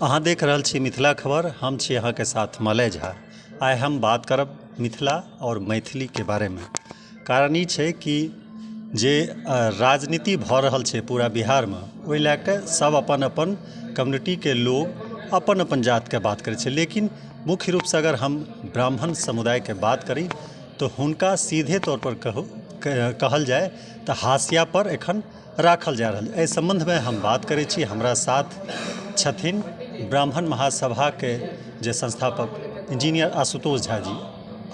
अहाँ देख रहल छी मिथिला खबर। हम छी अहाँ के साथ मलय झा। आइ हम बात करब मिथिला और मैथिली के बारे में। कारण ई छै कि जे राजनीति भऽ रहल छै पूरा बिहार में, ओहि लए के सब अपन अपन कम्युनिटी के लोग अपन अपन जात के बात करै छै। लेकिन मुख्य रूप से अगर हम ब्राह्मण समुदाय के बात करी तो हुनका सीधे तौर पर कहल जाए तो हाशिया पर एखन राखल जा रहल। एहि संबंध में हम बात करै छी। हमरा साथ छथिन ब्राह्मण महासभा के जे संस्थापक इंजीनियर आशुतोष झा जी।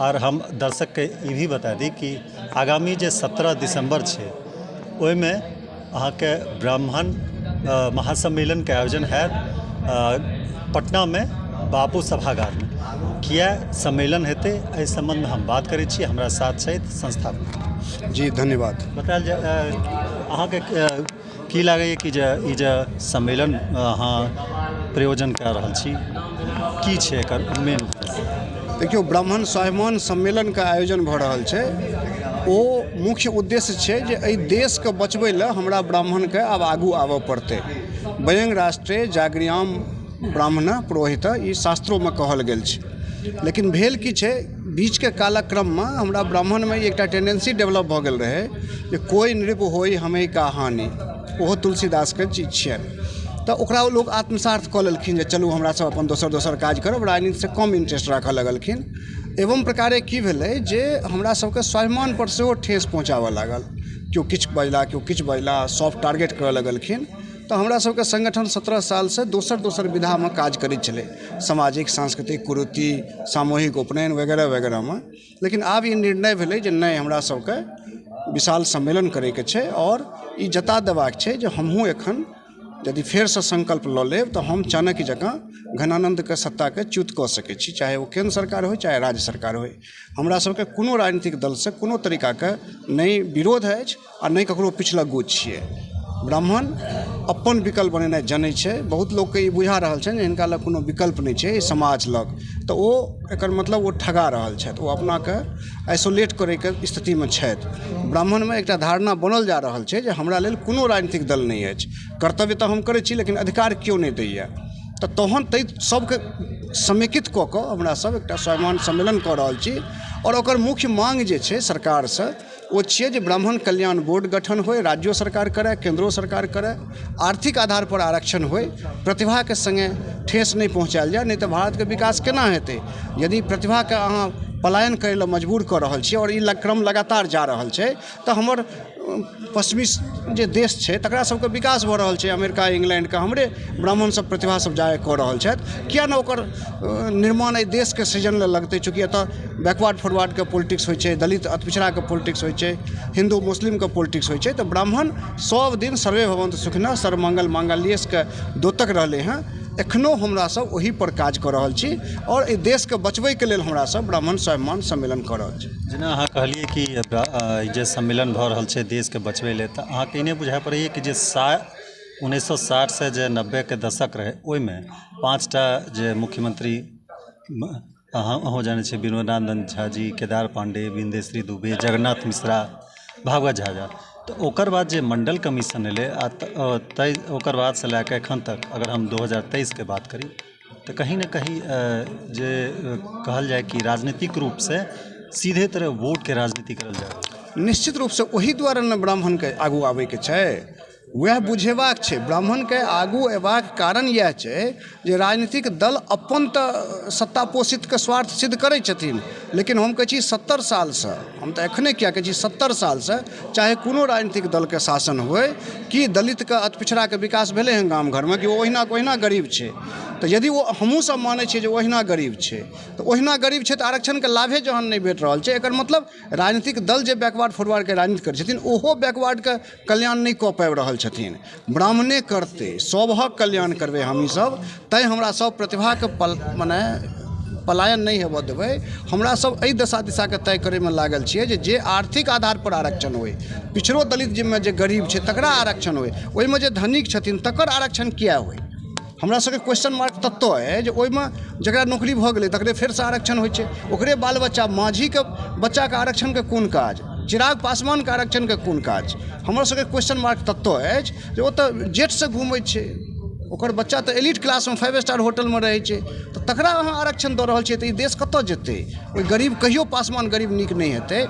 और हम दर्शक के ये भी बता दी कि आगामी जे 17 दिसंबर छै ओहिमे अहाँके ब्राह्मण महासम्मेलन के आयोजन हैत पटना में बापू सभागार में। किया सम्मेलन हेतै एहि संबंध में हम बात करै छी। हमरा साथ छथि संस्थापक जी। धन्यवाद। बतायल जाए अहाँके की लागैए कि ई जे सम्मेलन अहाँ प्रयोजन कऽ रहल छी, की छै एकर मेन? देखियो, ब्राह्मण स्वाभिमान सम्मेलन के आयोजन भऽ रहल छै। ओ मुख्य उद्देश्य छै जे एहि देश के बचबै लए हमरा ब्राह्मण के आब आगू आबऽ पड़तै। वयं राष्ट्रे जागृयाम ब्राह्मण पुरोहित, ई शास्त्रों में कहल गेल छै। लेकिन भेल की छै, बीच के कालक्रम में हमरा ब्राह्मण में एकटा टेंडेंसी डेवलप भऽ गेल रहै जे कोई नृप होई हमें कहानी। ओहो तुलसीदास के चीज छियनि। तो ओकरा लोग आत्मसार्थ कऽ लेलखिन जे चलू हमरा सब अपन दोसर काज करब, राजनीति से कम इंटरेस्ट राखऽ लगलखिन। एवं प्रकारे की भेलै जे हमरा सबके स्वाभिमान पर सेहो ठेस पहुँचाबऽ लागल। केओ किछु बजला, केओ किछु बजला, सॉफ्ट टारगेट करऽ लगलखिन। तो हमरा सबके संगठन 17 साल से दोसर विधा में काज करैत छलै, सामाजिक सांस्कृतिक कुरीति, सामूहिक उपनयन वगैरह वगैरह में। लेकिन आब ई निर्णय भेलै जे नहीं, हमरा सबके विशाल सम्मेलन करैके छै और ई जता देबाक छै जे हमहूँ एखन यदि फेर से संकल्प लऽ लेब तो हम चाणक्य जकाँ घनानंद के सत्ता के च्युत कऽ सकै छी, चाहे वो केंद्र सरकार हो चाहे राज्य सरकार हो। हमरा सबके कोनो राजनीतिक दल से कोनो तरीका के नहीं विरोध अछि आ नहीं ककरो पिछलक गुट छियै। ब्राह्मण अपन विकल्प बनेनाइ जनै छै। बहुत लोग के ई बुझा रहल छै जे हिनका लग कोनो विकल्प नहीं छै समाज लग, तो ओ एकर मतलब ओ ठगा रहल छथि, ओ अपना के आइसोलेट करे के स्थिति में छथि। ब्राह्मण में एकटा धारणा बनल जा रहल छै जे हमरा लेल कोनो राजनीतिक दल नहीं अछि, कर्तव्य तो हम करै छी लेकिन अधिकार क्यों नहीं दैए। तो तहन तै सबके समेकित कऽ कऽ हमरा सब एकटा स्वाभिमान सम्मेलन कऽ रहल छी। और ओकर मुख्य मांग जे छै सरकार से वो छियै जे ब्राह्मण कल्याण बोर्ड गठन होय, राज्यो सरकार करे, केंद्रो सरकार करे, आर्थिक आधार पर आरक्षण होय, प्रतिभा के संगे ठेस नहीं पहुँचायल जाए। नहीं तो भारत के विकास केना हेतै यदि प्रतिभा के अहाँ पलायन करे ला मजबूर कर रहल छी और ई क्रम लगातार जा रहल छै। तो हमर पश्चिमी जे देश छै तकरा सबके विकास भऽ रहल छै, अमेरिका इंग्लैंड के, हमरे ब्राह्मण सब प्रतिभा सब जाए कऽ रहल छथि। किया न ओकर निर्माण एहि देश के सृजन लेल लगतै? चूँकि एतऽ बैकवर्ड फॉरवर्ड के पॉलिटिक्स होइ छै, दलित अतिपिछड़ा के पॉलिटिक्स होइ छै, हिंदू मुस्लिम के पॉलिटिक्स होइ छै। तो ब्राह्मण सब दिन सर्वे भवन्तु सुखिनः सर्वमंगल मांगल्ये के द्योतक रहलै हैं। एखनो हमरा सब ओही पर काज कऽ रहल छी और एहि देश के बचबै के लेल हमरा सब ब्राह्मण स्वाभिमान सम्मेलन कऽ रहल छी। जेना अहाँ कहलिए कि जे सम्मेलन भऽ रहल छै देश के बचबै लेल, तऽ अहाँके ई नहि बुझाइ पड़ैए कि जे 1960 से जे 90 के दशक रहे ओहिमे 5टा जे मुख्यमंत्री अहाँ जानै छियै, विनोदानंद झा जी, केदार पांडे, बिंदेश्वरी दुबे, जगन्नाथ मिश्रा, भागवत झा। तो ओकर बाद जे मंडल कमीशन एलै ओकर बाद से लए के एखन तक अगर हम 2023 के बात करी तो कहीं ना कहीं जे कहल जाए कि राजनीतिक रूप से सीधे तरह वोट के राजनीति करल जाए। निश्चित रूप से ओही द्वारा न ब्राह्मण के आगू आबै के छै, वह बुझेबाक छै। ब्राह्मण के आगू एबाक कारण यह छै जे राजनीतिक दल अपन तऽ सत्ता पोषित के स्वार्थ सिद्ध करै छथिन। लेकिन हम कहै छी 70 साल से, हम तऽ एखने क्या कहै छी 70 साल से चाहे कोनो राजनीतिक दल के शासन होय कि दलित के अतिपिछड़ा के विकास भेलै हैं गाम घर में कि वो ओहिना गरीब छै। तो यदि वो हमहूँ सब मानै छियै जे ओहिना गरीब छै, तो ओहिना गरीब छै तो आरक्षण के लाभे जहन नहीं भेट रहल छै, एकर मतलब राजनीतिक दल जे बैकवर्ड फॉरवर्ड के राजनीति करै छथिन ओहो बैकवर्ड के कल्याण नहीं कऽ पाबि रहल छथिन। ब्राह्मणे करते, सभक कल्याण करबै हमही सब, तैं हमरा सब प्रतिभा के मने पलायन नहीं हेबऽ देबै। हमरा सब एहि दिशा के तय करे में लागल छियै जे आर्थिक आधार पर आरक्षण होय, पिछड़ो दलित जिम्मे जे गरीब छै तकरा आरक्षण होय, ओहिमे जे धनिक छथिन तकर आरक्षण किया होय। हमरा सबके क्वेश्चन मार्क तत्व है जे ओहिमे जकरा नौकरी भऽ गेलै तकरे फेर से आरक्षण होइ छै, ओकरे बाल बच्चा, माझी के बच्चा के आरक्षण के कोन काज, चिराग पासवान के आरक्षण के कोन काज। हमर सबके क्वेश्चन मार्क तत्व अछि जे ओ तऽ जेट से घूमै छै, ओकर बच्चा तऽ एलिट क्लासमे 5 स्टार होटलमे रहै छै, तऽ तकरा अहाँ आरक्षण दऽ रहल छियै, तऽ ई देश कतऽ जेतै? ओहि गरीब कहियो पासवान गरीब नीक नहि हेतै।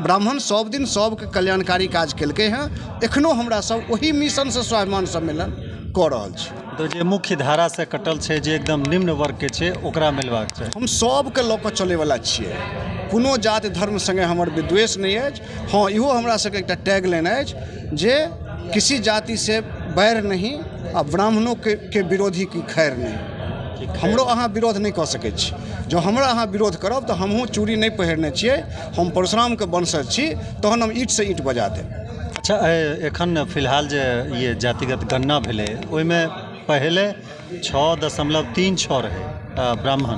ब्राह्मण सब दिन सबके कल्याणकारी काज केलकै हँ, एखनो हमरा सब ओही मिशनसँ स्वाभिमान सम्मेलन कऽ रहल छी। तो जे मुख्य धारा से कटल छै, जे एकदम निम्न वर्ग के छै, ओकरा मिलबाक छै। हम सबके लऽ कऽ चलैवला छियै, कोनो जाति धर्म संगे हमर विद्वेष नहीं अछि। हाँ, इहो हमरा सबके एकटा टैग लाइन अछि जे किसी जाति से बैर नहीं आ ब्राह्मणों के विरोधी की खैर नहीं। हमरो अहाँ विरोध नहीं कऽ सकै छी। जँ हमरा अहाँ विरोध करब तऽ हमहूँ चूड़ी नहीं पहिरने छियै, हम परशुरामके वंशज छी, तहन हम ईंट से ईंट बजा देब। अच्छा, एखन फिलहाल जे ये जातिगत गणना भेलै, ओहिमे पहले 6.36 रहे ब्राह्मण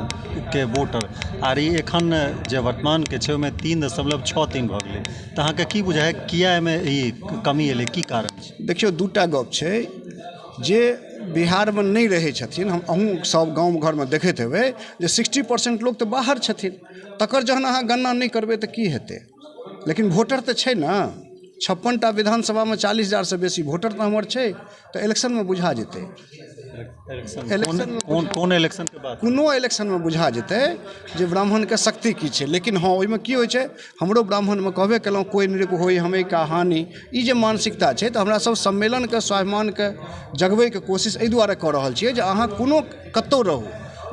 के वोटर, आर ई एखन जे वर्तमान के छै ओहिमे 3.63 भऽ गेलै। तऽ अहाँके की बुझाय किया एहिमे ई कमी एलै, की कारण छै? देखियौ, दूटा गप छै। जे बिहारमे नहीं रहै छथिन, हम अहूँ सब गाँव घरमे देखैत हेबै जे 60% लोक तऽ बाहर छथिन, तकर जहन अहाँ गणना नहीं करबै तऽ की हेतै? लेकिन वोटर तऽ छै ने। 56टा विधानसभामे 40,000 से बेसी वोटर तऽ हमर छै, तऽ इलेक्शनमे बुझा जेतै। कोन इलेक्शन के बात? कोनो इलेक्शनमे बुझा जेतै जे ब्राह्मणके शक्ति की छै। लेकिन हाँ, ओहिमे की होइ छै, हमरो ब्राह्मणमे कहबे केलहुँ कोई नृप होई हमें का हानि, ई जे मानसिकता छै, तऽ हमरा सब सम्मेलनके स्वाभिमानके जगबैके कोशिश एहि दुआरे कऽ रहल छियै जे अहाँ कोनो कतौ रहू,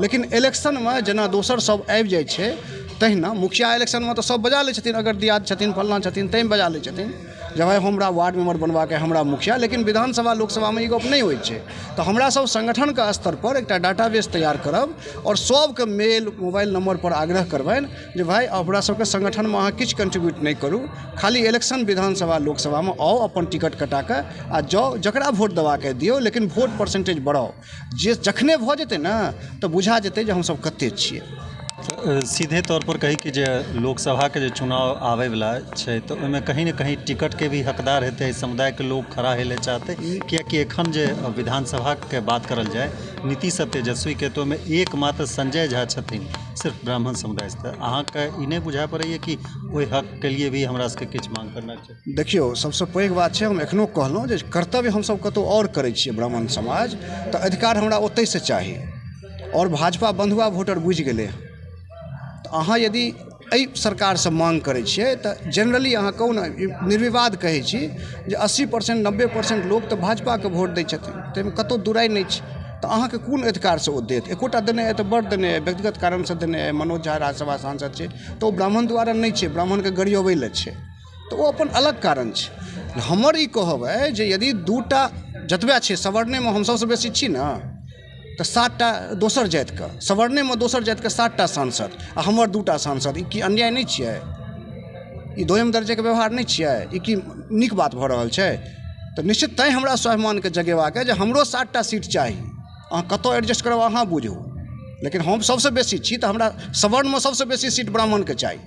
लेकिन इलेक्शनमे जेना दोसर सब आबि जाइ छै, तहिना मुखिया इलेक्शनमे तऽ सब बजा लै छथिन, अगर दियाद छथिन फल्लाँ छथिन तैँ बजा लै छथिन जे भाई हमरा वार्ड मेंबर बनबाके हमरा मुखिया। लेकिन विधानसभा लोकसभामे ई गप नहीं होइ छै। तऽ हमरा सब संगठनके स्तर पर एकटा डाटाबेस तैयार करब और सबके मेल मोबाइल नंबर पर आग्रह करबनि जे भाई हमरा सबके संगठनमे अहाँ किछु कंट्रीब्यूट नहीं करू, खाली इलेक्शन विधानसभा लोकसभामे आओ, अपन टिकट कटा कऽ आ जाओ, जकरा वोट देबाके दियौ, लेकिन वोट परसेंटेज बढ़ाओ। जे जखने भऽ जेतै ने तऽ बुझा जेतै जे हमसब कते छियै। सीधे तौर पर कही कि जे लोकसभा के जे चुनाव आवे वाला छै, तो ओहिमे कहीं न कहीं टिकट के भी हकदार हेतै समुदाय के लोग खड़ा हेले चाहते, कियाकि एखन जे विधानसभा के बात करल जाए नीतीश तेजस्वी के, तो ओहिमे एकमात्र संजय झा छथिन सिर्फ ब्राह्मण समुदाय से। अहाँके ई नहीं बुझा पड़ैए कि ओहि हक के लिए भी हमरा सबके किछु मांग करना छै? देखियौ, सबसे पैघ बात छै, हम एखनो कहलहुँ जे कर्तव्य हमसब कतौ और करै छियै ब्राह्मण समाज, तऽ अधिकार हमरा ओतहि से चाही। और भाजपा बंधुआ वोटर बुझि गेलै। अहाँ यदि एहि सरकारसँ मांग करै छियै तऽ जनरली अहाँ कहू ने, निर्विवाद कहै छी जे 80% 90% लोक तऽ भाजपाके वोट दै छथिन, ताहिमे कतहु दुराइ नहि छै। तऽ अहाँके कोन अधिकारसँ ओ देत? एकोटा देने अइ तऽ बड़ देने अइ, व्यक्तिगत कारणसँ देने अइ। मनोज झा राज्यसभा सांसद छै तऽ ओ ब्राह्मण द्वारा नहीं छै, ब्राह्मणके गरियबै लए छै, तऽ ओ अपन अलग कारण छै। हमर ई कहब अइ जे यदि दूटा जतबे छै, सवर्णेमे हम सबसँ बेसी छी ने, तऽ 7टा दोसर जातिके, सवर्णेमे दोसर जातिके 7टा सांसद आ हमर 2टा सांसद, ई की अन्याय नहीं छियै? ई दोयम दर्जेके व्यवहार नहीं छियै? ई की नीक बात भऽ रहल छै? तऽ निश्चित तैँ हमरा स्वाभिमानके जगेबाक अइ जे हमरो 7टा सीट चाही। अहाँ कतौ एडजस्ट करब अहाँ बुझू, लेकिन हम सबसँ बेसी छी तऽ हमरा सवर्णमे सबसँ बेसी सीट ब्राह्मणके चाही।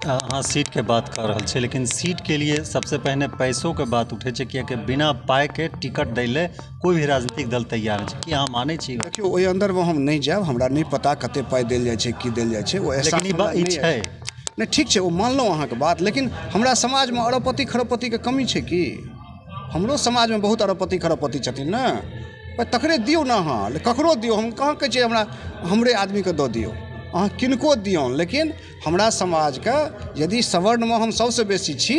अहाँ सीट के बात कर रहल छै, लेकिन सीट के लिए सबसे पहले पैसों के बात उठे छै, कियाकि बिना पाई के टिकट दै ले कोई भी राजनीतिक दल तैयार नहीं छै। कि अहाँ मानै छी? देखियौ, ओहि अंदरमे हम नहीं जायब, हमरा नहीं पता कते पाई देल जाइ छै, की देल जाइ छै। ओ लेकिन ई छै नहीं, ठीक छै, ओ मानलहुँ अहाँके बात, लेकिन हमरा समाजमे अरबपति खरबपतिके कमी छै कि? हमरो समाजमे बहुत अरबपति खरबपति छथिन ने, तकरे दियौ ने अहाँ, ककरो दियौ। हम कहाँ कहै छियै हमरा हमरे आदमीके दऽ दियौ, अहाँ किनको दियौ, लेकिन हमरा समाजके यदि सवर्णमे हम सबसँ बेसी छी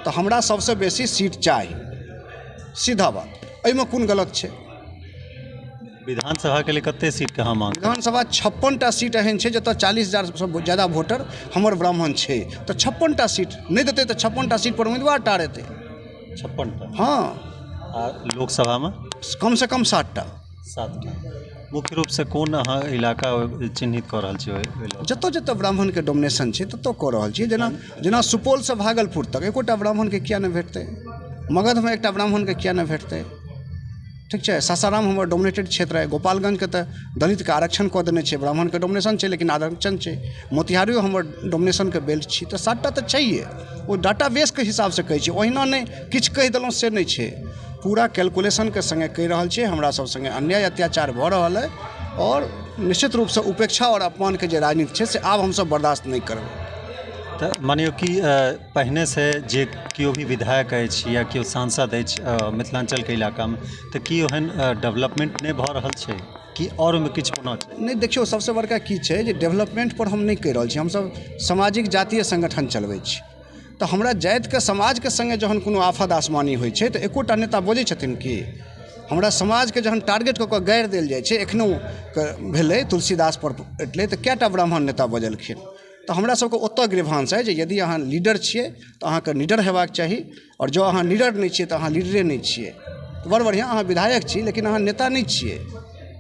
तऽ हमरा सबसँ बेसी सीट चाही, सीधा बात। एहिमे कोन गलत छै? विधानसभा के लिए कते सीट के हम मांग? विधानसभा 56टा सीट एहन छै जतऽ 40,000 से ज़्यादा वोटर हमर ब्राह्मण छै, तऽ 56टा सीट नहीं देतै तऽ 56टा सीट पर उम्मीदवार टारेतै। 56टा? हाँ। आ लोकसभा में कम से कम 7टा। 7टा। मुख्य रूप से कोन अहाँ इलाका चिन्हित कऽ रहल छियै? जतऽ जतऽ ब्राह्मणके डोमिनेशन छै ततऽ कऽ रहल छियै। जेना सुपौलसँ भागलपुर तक एकोटा ब्राह्मणके किया नहि भेटतै? मगधमे एकटा ब्राह्मणके किया नहि भेटतै? ठीक छै, सासाराम हमर डोमिनेटेड क्षेत्र है, गोपालगंजके तऽ दलितके आरक्षण कऽ देने छै, ब्राह्मणके डोमिनेशन छै लेकिन आरक्षण छै, मोतिहारियो हमर डोमिनेशनके बेल्ट छी, तऽ 7टा तऽ छैहे। ओ डाटाबेसके हिसाबसँ कहै छी, ओहिना नहि किछु कहि देलहुँ से नहि छै, पूरा कैलकुलेशनके संगे कहि रहल छियै। हमरा सब संगे अन्याय अत्याचार भऽ रहल है और निश्चित रूपसँ उपेक्षा और अपमानके जे राजनीति छै से आब हमसब बर्दाश्त नहि करबै। तऽ मानियौ कि पहिने से जे केओ भी विधायक अछि या केओ सांसद अछि मिथिलाञ्चलके इलाकामे, तऽ की ओहन डेवलपमेंट नहि भऽ रहल छै कि आओर ओहिमे किछु होना छै? नहीं देखियो, सबसे बड़का की छै जे डेवलपमेंट पर हम नहीं कहि रहल छी। हमसब सामाजिक जातीय संगठन चलबै छी, तऽ हमरा जातिके समाजके संगे जहन कोनो आफत आसमानी होइ छै तऽ एकोटा नेता बजै छथिन कि हमरा समाजके जहन टारगेट कऽ कऽ गाड़ि देल जाइ छै, एखनो भेलै तुलसीदास पर एटलै तऽ कएटा ब्राह्मण नेता बजलखिन। तऽ हमरा सबके ओतऽ ग्रीवांश है जे यदि अहाँ लीडर छिए तऽ अहाँके लीडर हेबाक चाही, और जँ अहाँ लीडर नहीं छिए तऽ अहाँ लीडरे नहीं छिए। तऽ बड़ बढ़िआँ, अहाँ विधायक छी लेकिन अहाँ नेता नहीं छिए।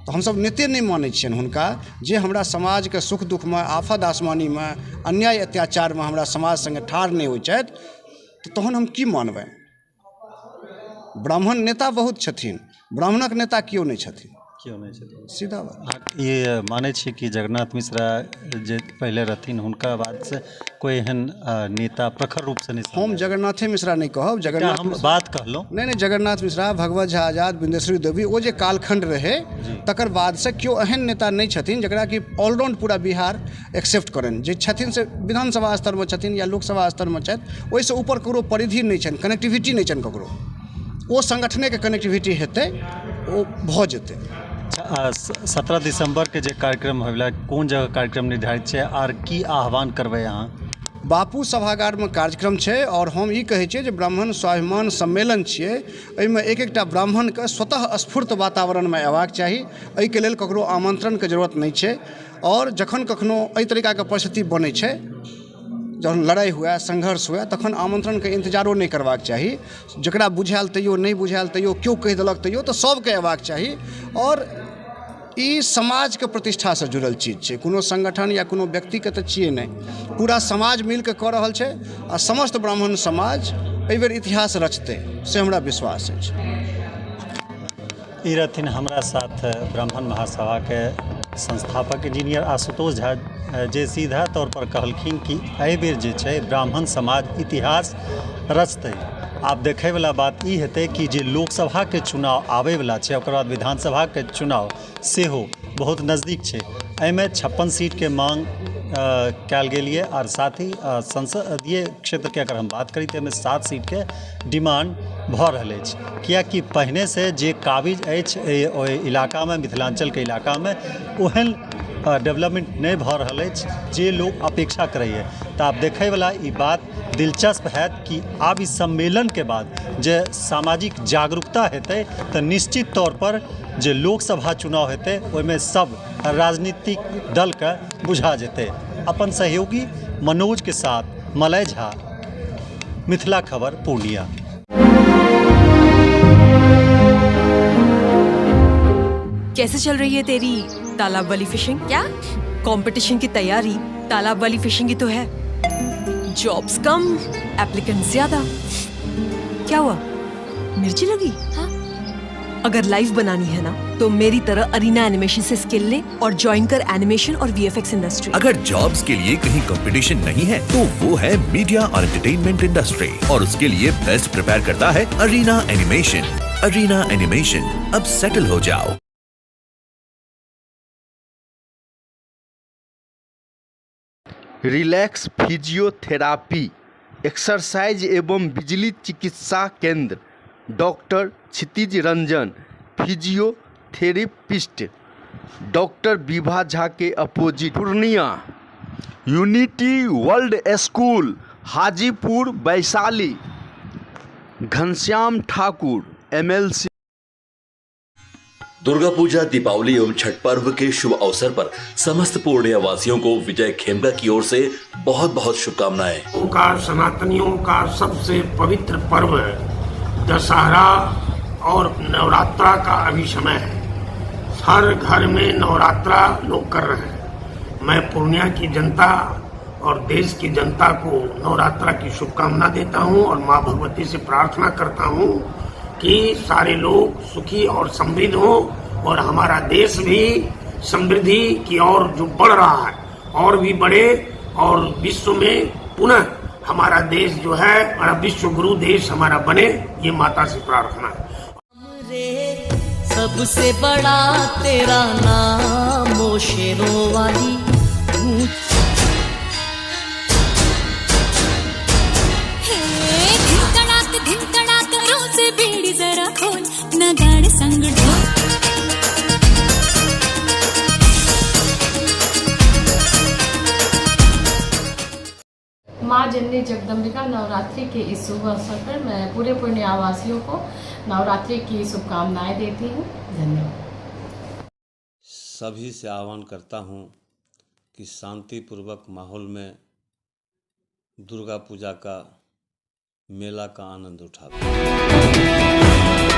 तऽ हमसब नेते नहीं मानै छियनि हुनका, जे हमरा समाजके सुख दुखमे, आफत आसमानीमे, अन्याय अत्याचारमे हमरा समाज संगे ठाढ़ नहीं होइ छथि, तऽ तहन हम की मानबनि? ब्राह्मण नेता बहुत छथिन, ब्राह्मणक नेता केओ नहीं छथिन, केओ नहीं छथिन, सीधा बात। अहाँ ये मानै छी कि जगन्नाथ मिश्रा जे पहिले रहथिन हुनका बाद से कोई एहन नेता प्रखर रूप से नहीं? हम जगन्नाथे मिश्रा नहीं कहब, जगन्नाथ हम बात कहलहुँ नहीं, जगन्नाथ मिश्रा, भगवत झा आजाद, बिंदेश्वरी देवी, ओ जे कालखंड रहे तकर बाद से केओ एहन नेता नहीं छथिन जकरा कि ऑलराउंड पूरा बिहार एक्सेप्ट करनि। जे छथिन से विधानसभा स्तरमे छथिन या लोकसभा स्तरमे छथि, ओहिसँ ऊपर ककरो परिधि नहीं छनि, कनेक्टिविटी नहीं छनि ककरो। ओ संगठनेके कनेक्टिविटी हेतै, ओ भऽ जेतै। 17 दिसंबरके जे कार्यक्रम होइला, कोन जगह कार्यक्रम निर्धारित छै आर की आह्वान करबै अहाँ? बापू सभागारमे कार्यक्रम छै, और हम ई कहै छियै जे ब्राह्मण स्वाभिमान सम्मेलन छियै, एहिमे एक एकटा ब्राह्मणके स्वतः स्फूर्त वातावरणमे अयबाक चाही। एहिके लेल ककरो आमन्त्रणके जरूरत नहीं छै। और जखन कखनो एहि तरीकाके परिस्थिति बनै छै, जहन लड़ाई हुए, संघर्ष हुए, तखन आमन्त्रणके इंतजारो नहीं करबाक चाही। जकरा बुझायल तैयो, नहीं बुझायल तैयो, केओ कहि देलक तैयो, तऽ सबके अयबाक चाही। और ई समाजके प्रतिष्ठासँ जुड़ल चीज छै, कोनो संगठन या कोनो व्यक्तिके तऽ छियै नहीं, पूरा समाज मिलके कऽ रहल छै, आ समस्त ब्राह्मण समाज एहि बेर इतिहास रचतै, से हमरा विश्वास अछि। ई रहथिन हमरा साथ ब्राह्मण महासभाके संस्थापक इंजीनियर आशुतोष झा, जे सीधा तौर पर कहलखिन कि एहि बेर जे छै ब्राह्मण समाज इतिहास रचतै। आब देखैवला बात ई हेतै कि जे लोकसभाके चुनाव आबैवला छै, ओकर बाद विधानसभाके चुनाव सेहो बहुत नज़दीक छै। एहिमे 56 सीटके मांग कयल गेल यऽ, और साथ ही संसदीय क्षेत्रके अगर हम बात करी तऽ एहिमे 7 सीटके डिमांड भऽ रहल अछि। कियाकि पहिने से जे काबिज अछि ओहि इलाकामे, मिथिलाञ्चलके इलाकामे ओहन डेवलपमेंट नहीं भऽ रहल अछि जे लोग अपेक्षा करैए। तऽ आब देखैवला ई बात दिलचस्प हैत कि आब इस सम्मेलन के बाद जे सामाजिक जागरूकता हेतै, तऽ निश्चित तौर पर जे लोकसभा चुनाव हेतै ओहिमे सब राजनीतिक दल के बुझा जेतै। अपन सहयोगी मनोज के साथ मलय झा, मिथिला खबर, पूर्णिया। कैसे चल रही है तेरी तालाब वाली फिशिंग? क्या कंपटीशन की तैयारी तालाब वाली फिशिंग ही तो है। जॉब्स कम, एप्लीकेंट ज्यादा। क्या हुआ, मिर्ची लगी? हाँ? अगर लाइव बनानी है ना तो मेरी तरह अरीना एनिमेशन से स्किल ले और ज्वाइन कर एनिमेशन और वीएफएक्स इंडस्ट्री। अगर जॉब्स के लिए कहीं कंपटीशन नहीं है तो वो है मीडिया और एंटरटेनमेंट इंडस्ट्री, और उसके लिए बेस्ट प्रिपेयर करता है अरीना एनिमेशन। अरीना एनिमेशन, अब सेटल हो जाओ। रिलैक्स फिजियोथेरापी एक्सरसाइज एवं बिजली चिकित्सा केंद्र, doctor Kshitij Ranjan, physiotherapist, doctor Vibha Jha के opposite, Purnia. Unity world school, Hajipur, Vaishali. Ghanshyam Thakur, MLC। Durga Puja, Deepawali एवं छठ पर्व के शुभ अवसर पर समस्त पूर्णिया वासियों को विजय खेमका की ओर से बहुत बहुत शुभकामनाएं। का सनातनियों का सबसे पवित्र पर्व दशहरा और नवरात्रा का अभी समय है। हर घर में नवरात्रा लोग कर रहे हैं। मैं पूर्णिया की जनता और देश की जनता को नवरात्रा की शुभकामना देता हूं और मां भगवती से प्रार्थना करता हूं कि सारे लोग सुखी और समृद्ध हों और हमारा देश भी समृद्धि की ओर जो बढ़ रहा है और भी बढ़े, और विश्व में पुनः हमारा देश जो है हमारा विश्व गुरु देश हमारा बने, ये माता से प्रार्थना है। सबसे बड़ा तेरा नाम, ओ शेरों वाली जननी जगदम्बिका नवरात्रि के इस शुभ अवसर पर मैं पूरे पुण्यवासियों को नवरात्रि की शुभकामनाएं देती हूँ। धन्यवाद। सभी से आह्वान करता हूँ कि शांतिपूर्वक माहौल में दुर्गा पूजा का मेला का आनंद उठाते हैं।